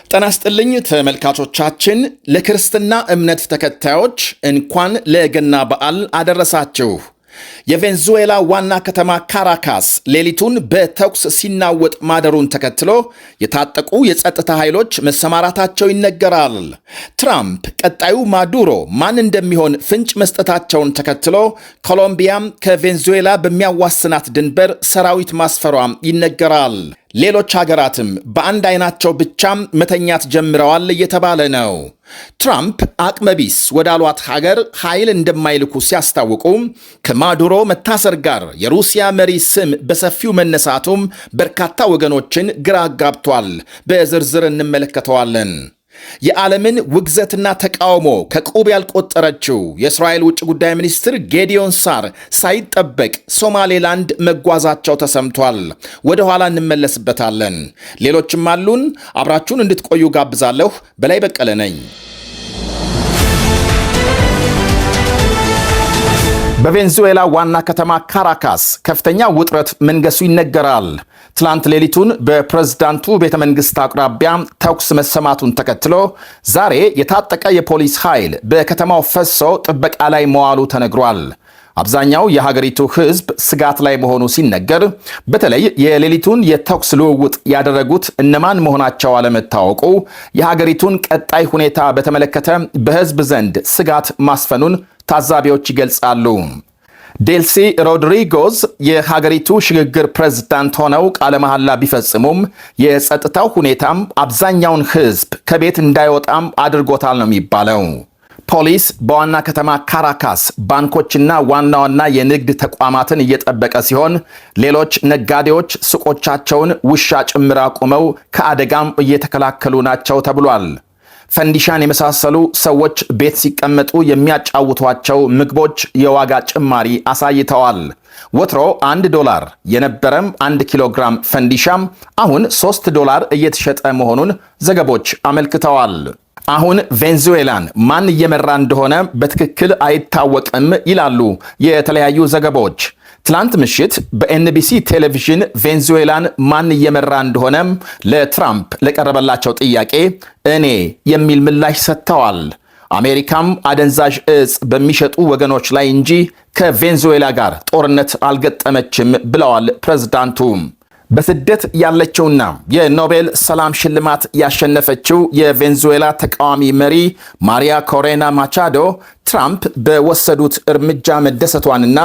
ጤና ይስጥልኝ ተመልካቾቻችን፣ ለክርስትና እምነት ተከታዮች እንኳን ለገና በዓል አደረሳችሁ። የቬንዙዌላ ዋና ከተማ ካራካስ ሌሊቱን በተኩስ ሲናወጥ ማደሩን ተከትሎ የታጠቁ የጸጥታ ኃይሎች መሰማራታቸው ይነገራል። ትራምፕ ቀጣዩ ማዱሮ ማን እንደሚሆን ፍንጭ መስጠታቸውን ተከትሎ ኮሎምቢያም ከቬንዙዌላ በሚያዋስናት ድንበር ሰራዊት ማስፈሯም ይነገራል። ሌሎች ሀገራትም በአንድ አይናቸው ብቻም መተኛት ጀምረዋል እየተባለ ነው። ትራምፕ አቅመቢስ ወዳሏት ሀገር ኃይል እንደማይልኩ ሲያስታውቁ ከማዱሮ መታሰር ጋር የሩሲያ መሪ ስም በሰፊው መነሳቱም በርካታ ወገኖችን ግራ አጋብቷል። በዝርዝር እንመለከተዋለን። የዓለምን ውግዘትና ተቃውሞ ከቁብ ያልቆጠረችው የእስራኤል ውጭ ጉዳይ ሚኒስትር ጌዲዮን ሳር ሳይጠበቅ ሶማሌላንድ መጓዛቸው ተሰምቷል። ወደ ኋላ እንመለስበታለን። ሌሎችም አሉን። አብራችሁን እንድትቆዩ ጋብዛለሁ። በላይ በቀለ ነኝ። በቬንዙዌላ ዋና ከተማ ካራካስ ከፍተኛ ውጥረት መንገሱ ይነገራል። ትላንት ሌሊቱን በፕሬዝዳንቱ ቤተ መንግሥት አቅራቢያ ተኩስ መሰማቱን ተከትሎ ዛሬ የታጠቀ የፖሊስ ኃይል በከተማው ፈሶ ጥበቃ ላይ መዋሉ ተነግሯል። አብዛኛው የሀገሪቱ ሕዝብ ስጋት ላይ መሆኑ ሲነገር፣ በተለይ የሌሊቱን የተኩስ ልውውጥ ያደረጉት እነማን መሆናቸው አለመታወቁ የሀገሪቱን ቀጣይ ሁኔታ በተመለከተ በሕዝብ ዘንድ ስጋት ማስፈኑን ታዛቢዎች ይገልጻሉ። ዴልሲ ሮድሪጎዝ የሀገሪቱ ሽግግር ፕሬዝዳንት ሆነው ቃለ መሐላ ቢፈጽሙም የጸጥታው ሁኔታም አብዛኛውን ሕዝብ ከቤት እንዳይወጣም አድርጎታል ነው የሚባለው። ፖሊስ በዋና ከተማ ካራካስ ባንኮችና ዋና ዋና የንግድ ተቋማትን እየጠበቀ ሲሆን፣ ሌሎች ነጋዴዎች ሱቆቻቸውን ውሻ ጭምር አቁመው ከአደጋም እየተከላከሉ ናቸው ተብሏል። ፈንዲሻን የመሳሰሉ ሰዎች ቤት ሲቀመጡ የሚያጫውቷቸው ምግቦች የዋጋ ጭማሪ አሳይተዋል። ወትሮ $1 የነበረም 1 ኪሎ ግራም ፈንዲሻም አሁን $3 እየተሸጠ መሆኑን ዘገቦች አመልክተዋል። አሁን ቬንዙዌላን ማን እየመራ እንደሆነ በትክክል አይታወቅም ይላሉ የተለያዩ ዘገቦች። ትላንት ምሽት በኤንቢሲ ቴሌቪዥን ቬንዙዌላን ማን እየመራ እንደሆነም ለትራምፕ ለቀረበላቸው ጥያቄ እኔ የሚል ምላሽ ሰጥተዋል። አሜሪካም አደንዛዥ እጽ በሚሸጡ ወገኖች ላይ እንጂ ከቬንዙዌላ ጋር ጦርነት አልገጠመችም ብለዋል ፕሬዝዳንቱ። በስደት ያለችውና የኖቤል ሰላም ሽልማት ያሸነፈችው የቬንዙዌላ ተቃዋሚ መሪ ማሪያ ኮሬና ማቻዶ ትራምፕ በወሰዱት እርምጃ መደሰቷንና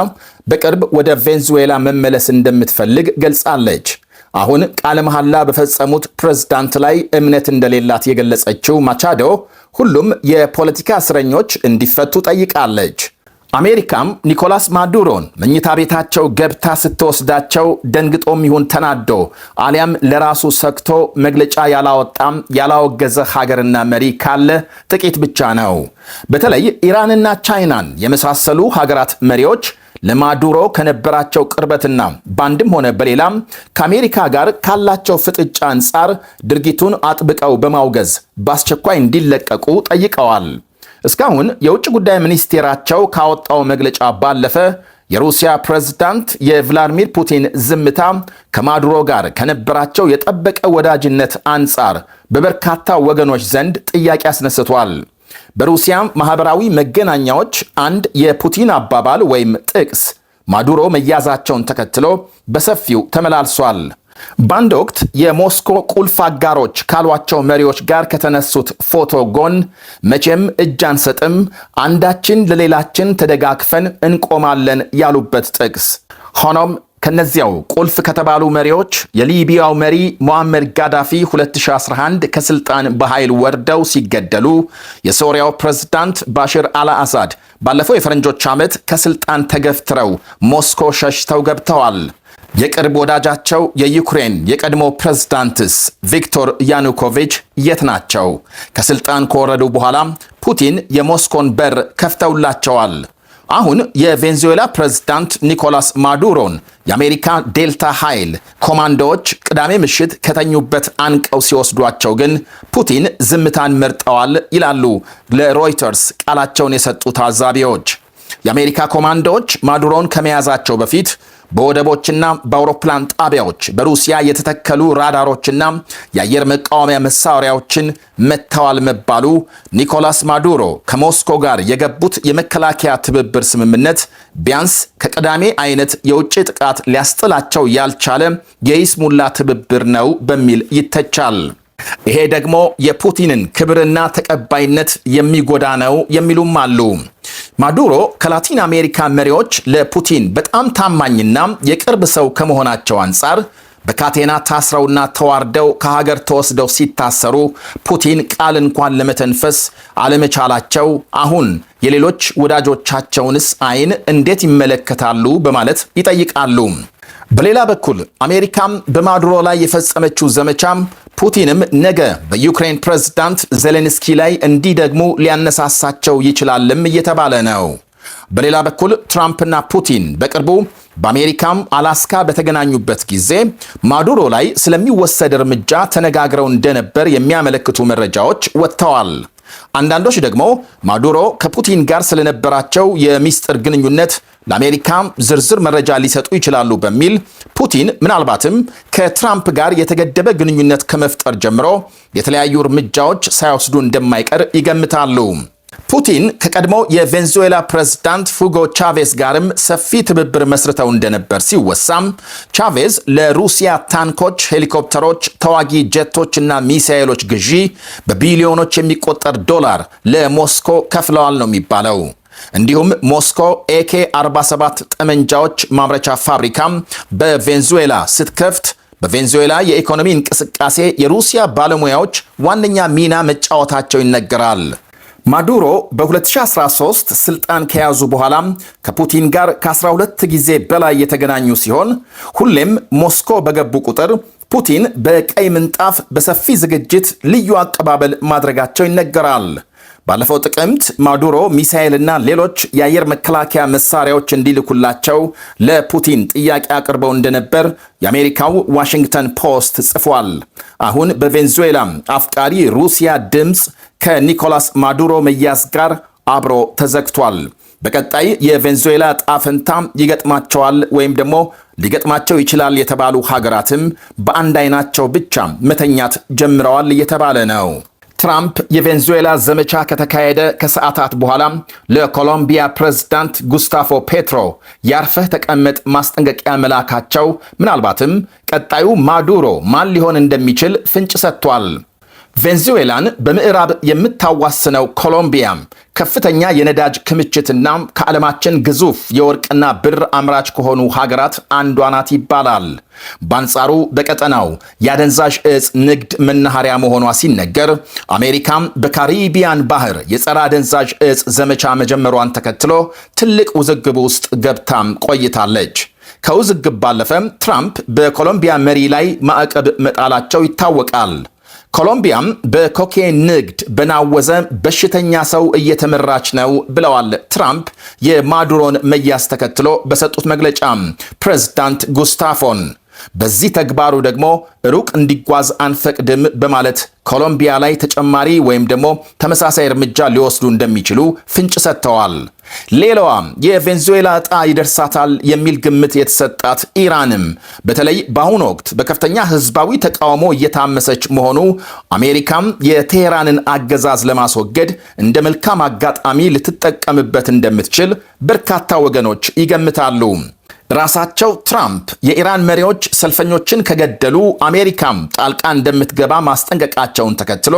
በቅርብ ወደ ቬንዙዌላ መመለስ እንደምትፈልግ ገልጻለች። አሁን ቃለ መሐላ በፈጸሙት ፕሬዝዳንት ላይ እምነት እንደሌላት የገለጸችው ማቻዶ ሁሉም የፖለቲካ እስረኞች እንዲፈቱ ጠይቃለች። አሜሪካም ኒኮላስ ማዱሮን መኝታ ቤታቸው ገብታ ስትወስዳቸው ደንግጦም ይሁን ተናዶ አሊያም ለራሱ ሰክቶ መግለጫ ያላወጣም ያላወገዘ ሀገርና መሪ ካለ ጥቂት ብቻ ነው። በተለይ ኢራንና ቻይናን የመሳሰሉ ሀገራት መሪዎች ለማዱሮ ከነበራቸው ቅርበትና ባንድም ሆነ በሌላም ከአሜሪካ ጋር ካላቸው ፍጥጫ አንጻር ድርጊቱን አጥብቀው በማውገዝ በአስቸኳይ እንዲለቀቁ ጠይቀዋል። እስካሁን የውጭ ጉዳይ ሚኒስቴራቸው ካወጣው መግለጫ ባለፈ የሩሲያ ፕሬዝዳንት የቭላዲሚር ፑቲን ዝምታ ከማዱሮ ጋር ከነበራቸው የጠበቀ ወዳጅነት አንጻር በበርካታ ወገኖች ዘንድ ጥያቄ አስነስቷል። በሩሲያ ማህበራዊ መገናኛዎች አንድ የፑቲን አባባል ወይም ጥቅስ ማዱሮ መያዛቸውን ተከትሎ በሰፊው ተመላልሷል። በአንድ ወቅት የሞስኮ ቁልፍ አጋሮች ካሏቸው መሪዎች ጋር ከተነሱት ፎቶ ጎን መቼም እጅ አንሰጥም፣ አንዳችን ለሌላችን ተደጋግፈን እንቆማለን ያሉበት ጥቅስ። ሆኖም ከነዚያው ቁልፍ ከተባሉ መሪዎች የሊቢያው መሪ ሙአመር ጋዳፊ 2011 ከስልጣን በኃይል ወርደው ሲገደሉ፣ የሶሪያው ፕሬዝዳንት ባሽር አልአሳድ ባለፈው የፈረንጆች ዓመት ከስልጣን ተገፍትረው ሞስኮ ሸሽተው ገብተዋል። የቅርብ ወዳጃቸው የዩክሬን የቀድሞ ፕሬዝዳንትስ ቪክቶር ያኑኮቪች የት ናቸው? ከስልጣን ከወረዱ በኋላ ፑቲን የሞስኮን በር ከፍተውላቸዋል። አሁን የቬንዙዌላ ፕሬዝዳንት ኒኮላስ ማዱሮን የአሜሪካ ዴልታ ኃይል ኮማንዶዎች ቅዳሜ ምሽት ከተኙበት አንቀው ሲወስዷቸው ግን ፑቲን ዝምታን መርጠዋል ይላሉ ለሮይተርስ ቃላቸውን የሰጡ ታዛቢዎች። የአሜሪካ ኮማንዶዎች ማዱሮን ከመያዛቸው በፊት በወደቦችና በአውሮፕላን ጣቢያዎች በሩሲያ የተተከሉ ራዳሮችና የአየር መቃወሚያ መሳሪያዎችን መተዋል መባሉ ኒኮላስ ማዱሮ ከሞስኮ ጋር የገቡት የመከላከያ ትብብር ስምምነት ቢያንስ ከቀዳሜ አይነት የውጭ ጥቃት ሊያስጥላቸው ያልቻለ የይስሙላ ትብብር ነው በሚል ይተቻል። ይሄ ደግሞ የፑቲንን ክብርና ተቀባይነት የሚጎዳ ነው የሚሉም አሉ። ማዱሮ ከላቲን አሜሪካ መሪዎች ለፑቲን በጣም ታማኝና የቅርብ ሰው ከመሆናቸው አንጻር በካቴና ታስረውና ተዋርደው ከሀገር ተወስደው ሲታሰሩ ፑቲን ቃል እንኳን ለመተንፈስ አለመቻላቸው አሁን የሌሎች ወዳጆቻቸውንስ አይን እንዴት ይመለከታሉ በማለት ይጠይቃሉ። በሌላ በኩል አሜሪካም በማዱሮ ላይ የፈጸመችው ዘመቻም ፑቲንም ነገ በዩክሬን ፕሬዝዳንት ዜሌንስኪ ላይ እንዲደግሙ ሊያነሳሳቸው ይችላልም እየተባለ ነው። በሌላ በኩል ትራምፕና ፑቲን በቅርቡ በአሜሪካም አላስካ በተገናኙበት ጊዜ ማዱሮ ላይ ስለሚወሰድ እርምጃ ተነጋግረው እንደነበር የሚያመለክቱ መረጃዎች ወጥተዋል። አንዳንዶች ደግሞ ማዱሮ ከፑቲን ጋር ስለነበራቸው የሚስጥር ግንኙነት ለአሜሪካ ዝርዝር መረጃ ሊሰጡ ይችላሉ በሚል ፑቲን ምናልባትም ከትራምፕ ጋር የተገደበ ግንኙነት ከመፍጠር ጀምሮ የተለያዩ እርምጃዎች ሳይወስዱ እንደማይቀር ይገምታሉ። ፑቲን ከቀድሞ የቬንዙዌላ ፕሬዝዳንት ሁጎ ቻቬዝ ጋርም ሰፊ ትብብር መስርተው እንደነበር ሲወሳም ቻቬዝ ለሩሲያ ታንኮች፣ ሄሊኮፕተሮች፣ ተዋጊ ጀቶችና ሚሳኤሎች ግዢ በቢሊዮኖች የሚቆጠር ዶላር ለሞስኮ ከፍለዋል ነው የሚባለው። እንዲሁም ሞስኮ AK-47 ጠመንጃዎች ማምረቻ ፋብሪካም በቬንዙዌላ ስትከፍት በቬንዙዌላ የኢኮኖሚ እንቅስቃሴ የሩሲያ ባለሙያዎች ዋነኛ ሚና መጫወታቸው ይነገራል። ማዱሮ በ2013 ስልጣን ከያዙ በኋላ ከፑቲን ጋር ከ12 ጊዜ በላይ የተገናኙ ሲሆን ሁሌም ሞስኮ በገቡ ቁጥር ፑቲን በቀይ ምንጣፍ በሰፊ ዝግጅት ልዩ አቀባበል ማድረጋቸው ይነገራል። ባለፈው ጥቅምት ማዱሮ ሚሳኤልና ሌሎች የአየር መከላከያ መሳሪያዎች እንዲልኩላቸው ለፑቲን ጥያቄ አቅርበው እንደነበር የአሜሪካው ዋሽንግተን ፖስት ጽፏል። አሁን በቬንዙዌላ አፍቃሪ ሩሲያ ድምፅ ከኒኮላስ ማዱሮ መያዝ ጋር አብሮ ተዘግቷል። በቀጣይ የቬንዙዌላ ጣፈንታ ይገጥማቸዋል ወይም ደግሞ ሊገጥማቸው ይችላል የተባሉ ሀገራትም በአንድ አይናቸው ብቻ መተኛት ጀምረዋል እየተባለ ነው። ትራምፕ የቬንዙዌላ ዘመቻ ከተካሄደ ከሰዓታት በኋላ ለኮሎምቢያ ፕሬዝዳንት ጉስታፎ ፔትሮ ያርፈህ ተቀመጥ ማስጠንቀቂያ መላካቸው ምናልባትም ቀጣዩ ማዱሮ ማን ሊሆን እንደሚችል ፍንጭ ሰጥቷል። ቬንዙዌላን በምዕራብ የምታዋስነው ኮሎምቢያ ከፍተኛ የነዳጅ ክምችትና ከዓለማችን ግዙፍ የወርቅና ብር አምራች ከሆኑ ሀገራት አንዷ ናት ይባላል። በአንጻሩ በቀጠናው የአደንዛዥ ዕፅ ንግድ መናኸሪያ መሆኗ ሲነገር አሜሪካም በካሪቢያን ባህር የጸረ አደንዛዥ ዕፅ ዘመቻ መጀመሯን ተከትሎ ትልቅ ውዝግብ ውስጥ ገብታም ቆይታለች። ከውዝግብ ባለፈም ትራምፕ በኮሎምቢያ መሪ ላይ ማዕቀብ መጣላቸው ይታወቃል። ኮሎምቢያም በኮኬን ንግድ በናወዘ በሽተኛ ሰው እየተመራች ነው ብለዋል ትራምፕ የማዱሮን መያዝ ተከትሎ በሰጡት መግለጫ ፕሬዝዳንት ጉስታፎን በዚህ ተግባሩ ደግሞ ሩቅ እንዲጓዝ አንፈቅድም በማለት ኮሎምቢያ ላይ ተጨማሪ ወይም ደግሞ ተመሳሳይ እርምጃ ሊወስዱ እንደሚችሉ ፍንጭ ሰጥተዋል። ሌላዋ የቬንዙዌላ ዕጣ ይደርሳታል የሚል ግምት የተሰጣት ኢራንም በተለይ በአሁኑ ወቅት በከፍተኛ ህዝባዊ ተቃውሞ እየታመሰች መሆኑ አሜሪካም የቴሄራንን አገዛዝ ለማስወገድ እንደ መልካም አጋጣሚ ልትጠቀምበት እንደምትችል በርካታ ወገኖች ይገምታሉ። ራሳቸው ትራምፕ የኢራን መሪዎች ሰልፈኞችን ከገደሉ አሜሪካም ጣልቃ እንደምትገባ ማስጠንቀቃቸውን ተከትሎ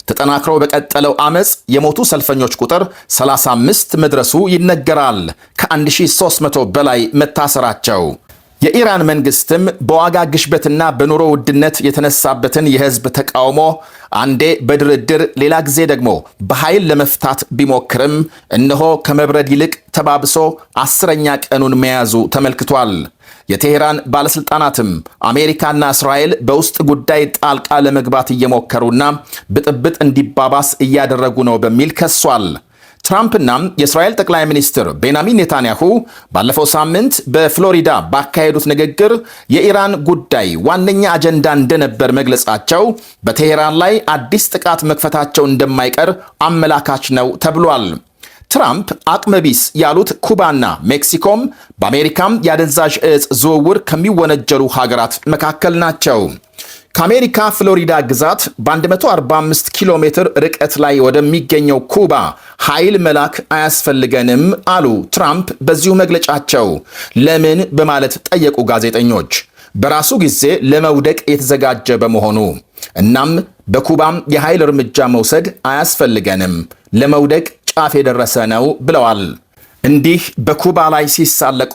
ተጠናክሮ በቀጠለው አመፅ የሞቱ ሰልፈኞች ቁጥር 35 መድረሱ ይነገራል። ከ1300 በላይ መታሰራቸው። የኢራን መንግስትም በዋጋ ግሽበትና በኑሮ ውድነት የተነሳበትን የህዝብ ተቃውሞ አንዴ በድርድር ሌላ ጊዜ ደግሞ በኃይል ለመፍታት ቢሞክርም እነሆ ከመብረድ ይልቅ ተባብሶ 10ኛ ቀኑን መያዙ ተመልክቷል። የቴሄራን ባለስልጣናትም አሜሪካና እስራኤል በውስጥ ጉዳይ ጣልቃ ለመግባት እየሞከሩና ብጥብጥ እንዲባባስ እያደረጉ ነው በሚል ከሷል። ትራምፕና የእስራኤል ጠቅላይ ሚኒስትር ቤንያሚን ኔታንያሁ ባለፈው ሳምንት በፍሎሪዳ ባካሄዱት ንግግር የኢራን ጉዳይ ዋነኛ አጀንዳ እንደነበር መግለጻቸው በቴሄራን ላይ አዲስ ጥቃት መክፈታቸው እንደማይቀር አመላካች ነው ተብሏል። ትራምፕ አቅመቢስ ያሉት ኩባና ሜክሲኮም በአሜሪካም የአደንዛዥ ዕፅ ዝውውር ከሚወነጀሉ ሀገራት መካከል ናቸው። ከአሜሪካ ፍሎሪዳ ግዛት በ145 ኪሎ ሜትር ርቀት ላይ ወደሚገኘው ኩባ ኃይል መላክ አያስፈልገንም አሉ ትራምፕ በዚሁ መግለጫቸው። ለምን በማለት ጠየቁ ጋዜጠኞች። በራሱ ጊዜ ለመውደቅ የተዘጋጀ በመሆኑ እናም በኩባም የኃይል እርምጃ መውሰድ አያስፈልገንም፣ ለመውደቅ ጫፍ የደረሰ ነው ብለዋል። እንዲህ በኩባ ላይ ሲሳለቁ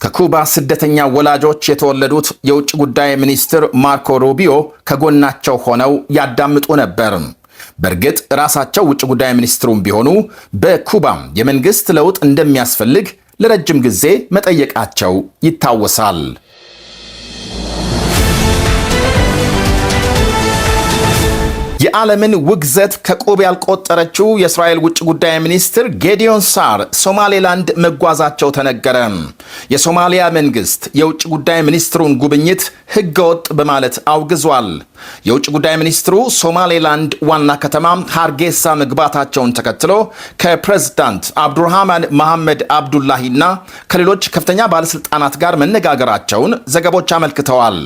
ከኩባ ስደተኛ ወላጆች የተወለዱት የውጭ ጉዳይ ሚኒስትር ማርኮ ሩቢዮ ከጎናቸው ሆነው ያዳምጡ ነበር። በእርግጥ ራሳቸው ውጭ ጉዳይ ሚኒስትሩም ቢሆኑ በኩባም የመንግስት ለውጥ እንደሚያስፈልግ ለረጅም ጊዜ መጠየቃቸው ይታወሳል። የዓለምን ውግዘት ከቁብ ያልቆጠረችው የእስራኤል ውጭ ጉዳይ ሚኒስትር ጌዲዮን ሳር ሶማሌላንድ መጓዛቸው ተነገረ። የሶማሊያ መንግስት የውጭ ጉዳይ ሚኒስትሩን ጉብኝት ህገወጥ በማለት አውግዟል። የውጭ ጉዳይ ሚኒስትሩ ሶማሌላንድ ዋና ከተማ ሃርጌሳ መግባታቸውን ተከትሎ ከፕሬዝዳንት አብዱርሃማን መሐመድ አብዱላሂና ከሌሎች ከፍተኛ ባለስልጣናት ጋር መነጋገራቸውን ዘገቦች አመልክተዋል።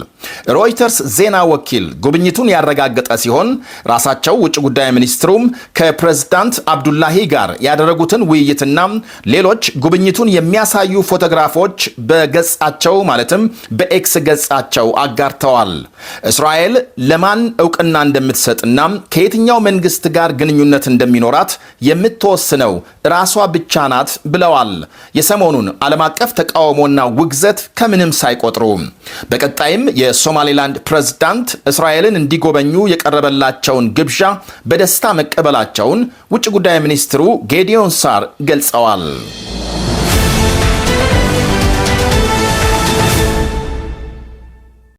ሮይተርስ ዜና ወኪል ጉብኝቱን ያረጋገጠ ሲሆን ራሳቸው ውጭ ጉዳይ ሚኒስትሩም ከፕሬዝዳንት አብዱላሂ ጋር ያደረጉትን ውይይትና ሌሎች ጉብኝቱን የሚያሳዩ ፎቶግራፎች በገጻቸው ማለትም በኤክስ ገጻቸው አጋርተዋል። እስራኤል ለማን እውቅና እንደምትሰጥና ከየትኛው መንግስት ጋር ግንኙነት እንደሚኖራት የምትወስነው ራሷ ብቻ ናት ብለዋል። የሰሞኑን ዓለም አቀፍ ተቃውሞና ውግዘት ከምንም ሳይቆጥሩ በቀጣይም የሶማሌላንድ ፕሬዝዳንት እስራኤልን እንዲጎበኙ የቀረበላቸውን ግብዣ በደስታ መቀበላቸውን ውጭ ጉዳይ ሚኒስትሩ ጌዲዮን ሳር ገልጸዋል።